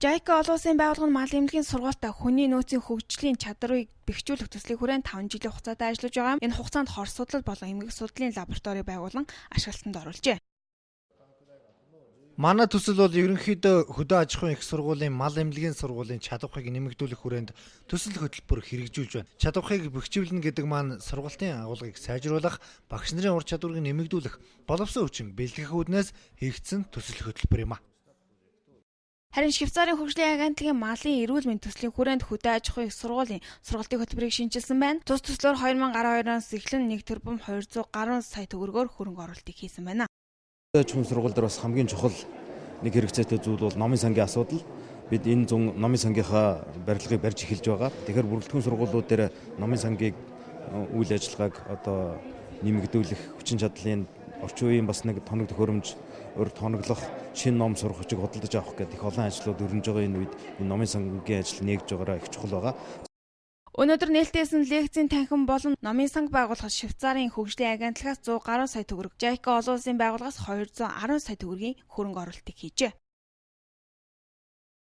JICA олон улсын байгууллага нь мал эмнэлгийн сургуультай хүний нөөцийн хөгжлийн чадрыг бэхжүүлэх төслийг хүрээнд 5 жилийн хугацаатай ажиллаж байгаа. Энэ хугацаанд хор судлал болон эмгэг судлалын лаборатори байгуулан ашиглалтанд оруулжээ. Манай төсөл бол ерөнхийдөө хөдөө аж ахуйн их сургуулийн мал эмнэлгийн сургуулийн чадварыг нэмэгдүүлэх хүрээнд төсөл хөтөлбөр хэрэгжүүлж байна. Чадварыг бэхжүүлнэ гэдэг маань сургуулийн агуулгыг сайжруулах, багш нарын ур чадварыг нэмэгдүүлэх, боловсон хүчин бэлтгэх үүднээс хийгдсэн төсөл хөтөлбөр юм а. Харин Швейцарын хөгжлийн агентлагийн малын эрүүл мэндийн төслийн хүрээнд хөдөө аж ахуйн их сургуулийн сургалтын хөтөлбөрийг шинжилсэн байна. Тус төслөөр 2012 оноос эхлэн 1 тэрбум 200 гаруй сая төгрөгөөр хөрөнгө оруулалтыг хийсэн байна. Хөдөө аж ахуйн сургууль дээр бас хамгийн чухал нэг хэрэгцээтэй зүйл бол номын сангийн асуудал. Бид энэ зун номын сангийнхаа барилгыг барьж эхэлж байгаа. Тэгэхээр бүрэлдэхүүн сургуулиуд дээр номын сангийг үйл ажиллагааг одоо нэмэгдүүлэх, хүчин чадлын орчин үеийн бас нэг тоног төхөөрөмж, урд хоноглох, шинэ ном сурах хүчийг худалдаж авах гэдэг их олон ажлууд өрнөж байгаа энэ үед энэ номын сангийн ажил нээгж байгаараа их чухал байгаа. Өнөөдөр нээлттэйсэн лекцийн танхим болон номын санг байгуулах Швейцарын хөгжлийн агентлагаас 100 гаруй сая төгрөг, JICA олон улсын байгууллагаас 210 сая төгрөгийн хөрөнгө оруулалтыг хийжээ.